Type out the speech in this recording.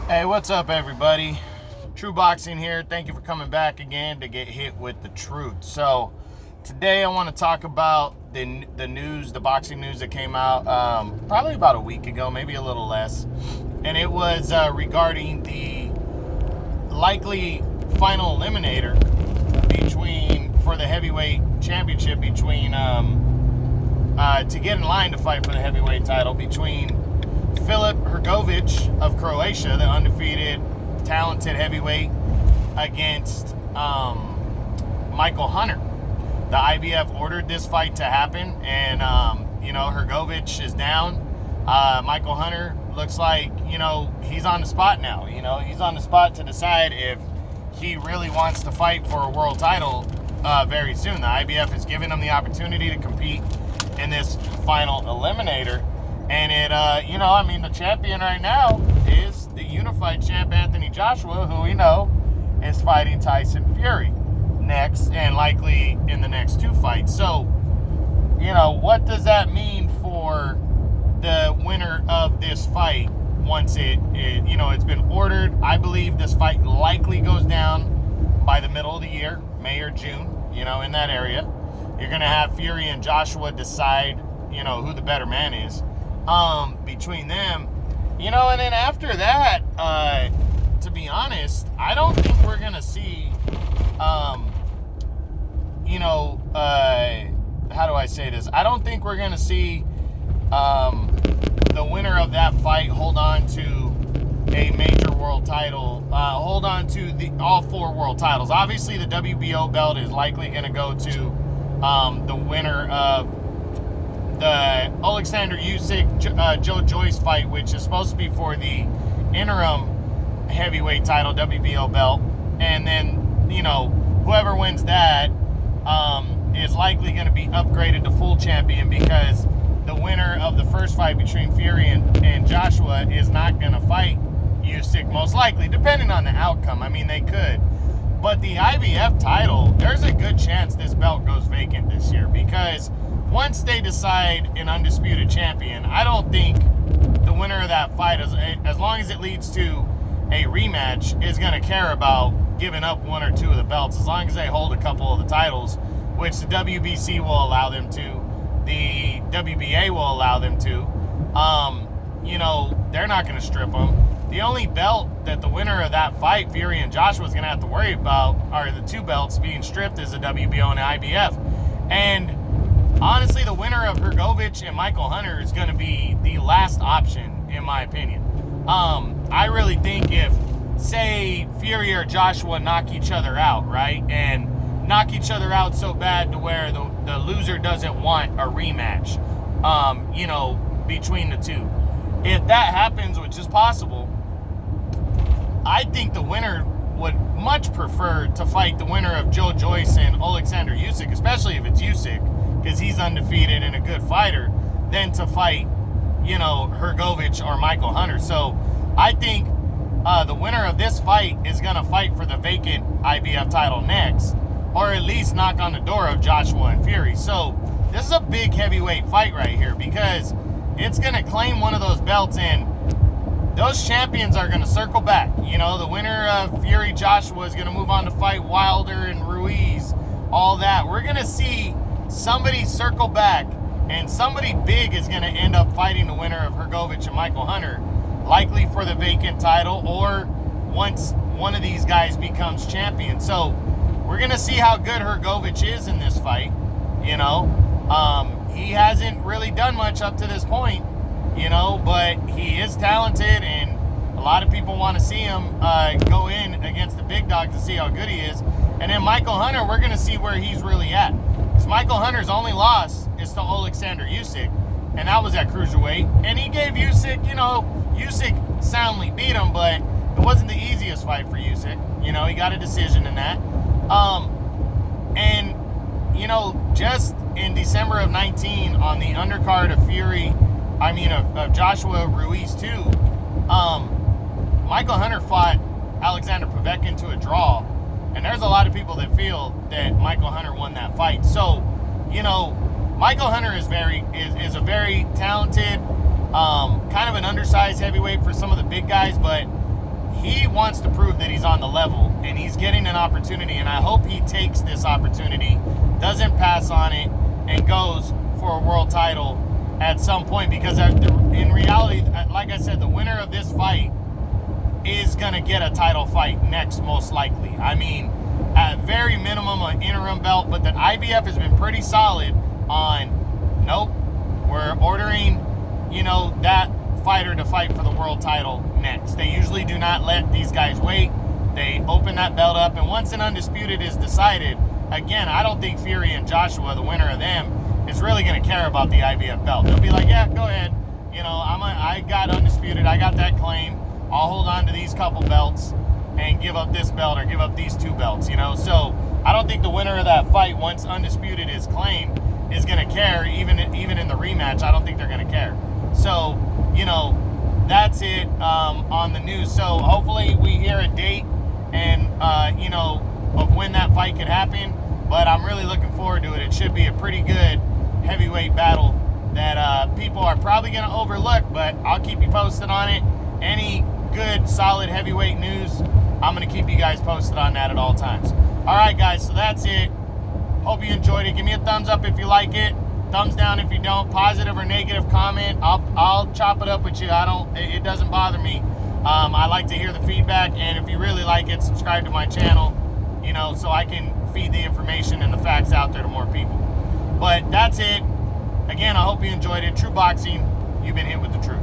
Hey, what's up, everybody? True Boxing here. Thank you for coming back again to get hit with the truth. So, today I want to talk about the news, the boxing news that came out probably about a week ago, maybe a little less. And it was regarding the likely final eliminator for the heavyweight championship to get in line to fight for the heavyweight title between Hrgovic of Croatia, the undefeated, talented heavyweight, against Michael Hunter. The IBF ordered this fight to happen, and Hrgovic is down. Michael Hunter looks like he's on the spot now. He's on the spot to decide if he really wants to fight for a world title very soon. The IBF has given him the opportunity to compete in this final eliminator. And the champion right now is the unified champ, Anthony Joshua, who we know is fighting Tyson Fury next, and likely in the next two fights. So, what does that mean for the winner of this fight once it's been ordered? I believe this fight likely goes down by the middle of the year, May or June, in that area. You're going to have Fury and Joshua decide, who the better man is. Between them, and then after that, to be honest, I don't think we're gonna see, how do I say this? I don't think we're gonna see, the winner of that fight hold on to a major world title, hold on to all four world titles. Obviously, the WBO belt is likely gonna go to, the winner of the Alexander Usyk, Joe Joyce fight, which is supposed to be for the interim heavyweight title, WBO belt. And then, whoever wins that is likely going to be upgraded to full champion, because the winner of the first fight between Fury and Joshua is not going to fight Usyk, most likely, depending on the outcome. I mean, they could. But the IBF title, there's a good chance this belt goes vacant this year, because once they decide an undisputed champion, I don't think the winner of that fight, as long as it leads to a rematch, is going to care about giving up one or two of the belts, as long as they hold a couple of the titles, which the WBC will allow them to, the WBA will allow them to. They're not going to strip them. The only belt that the winner of that fight, Fury and Joshua, is going to have to worry about are the two belts being stripped, is the WBO and the IBF. And honestly, the winner of Hrgovic and Michael Hunter is going to be the last option, in my opinion. I really think if, say, Fury or Joshua knock each other out, right, and knock each other out so bad to where the loser doesn't want a rematch, between the two. If that happens, which is possible, I think the winner would much prefer to fight the winner of Joe Joyce and Alexander Usyk, especially if it's Usyk, because he's undefeated and a good fighter, than to fight, Hrgovic or Michael Hunter. So I think the winner of this fight is going to fight for the vacant IBF title next, or at least knock on the door of Joshua and Fury. So this is a big heavyweight fight right here, because it's going to claim one of those belts, and those champions are going to circle back. The winner of Fury Joshua is going to move on to fight Wilder and Ruiz, all that. We're going to see somebody circle back, and somebody big is going to end up fighting the winner of Hrgovic and Michael Hunter, likely for the vacant title, or once one of these guys becomes champion. So we're going to see how good Hrgovic is in this fight. He hasn't really done much up to this point, but he is talented, and a lot of people want to see him go in against the big dogs to see how good he is. And then Michael Hunter, we're going to see where he's really at. Because Michael Hunter's only loss is to Alexander Usyk, and that was at cruiserweight. And he gave Usyk, Usyk soundly beat him, but it wasn't the easiest fight for Usyk. He got a decision in that. Just in December of 19, on the undercard of Joshua Ruiz too, Michael Hunter fought Alexander Povetkin to a draw, and there's a lot of people that feel that Michael Hunter won that fight. So, Michael Hunter is a very talented, kind of an undersized heavyweight for some of the big guys, but he wants to prove that he's on the level, and he's getting an opportunity, and I hope he takes this opportunity, doesn't pass on it, and goes for a world title at some point, because in reality, like I said, the winner of this fight is going to get a title fight next, most likely. I mean, at very minimum, an interim belt, but the IBF has been pretty solid on, nope, we're ordering, you know, that fighter to fight for the world title next. They usually do not let these guys wait. They open that belt up, and once an undisputed is decided, again, I don't think Fury and Joshua, the winner of them, is really going to care about the IBF belt. They'll be like, yeah, go ahead. You know, I got undisputed. I got that claim. I'll hold on to these couple belts and give up this belt or give up these 2 belts, you know. So I don't think the winner of that fight, once undisputed is claimed, is going to care. Even in the rematch, I don't think they're going to care. So, you know, that's it on the news. So hopefully we hear a date and, you know, of when that fight could happen. But I'm really looking forward to it. It should be a pretty good heavyweight battle that people are probably going to overlook, but I'll keep you posted on it. Any good, solid heavyweight news, I'm going to keep you guys posted on that at all times. All right, guys, so that's it. Hope you enjoyed it. Give me a thumbs up if you like it. Thumbs down if you don't. Positive or negative comment, I'll chop it up with you. It doesn't bother me. I like to hear the feedback, and if you really like it, subscribe to my channel, you know, so I can feed the information and the facts out there to more people. But that's it. Again, I hope you enjoyed it. True Boxing, you've been hit with the truth.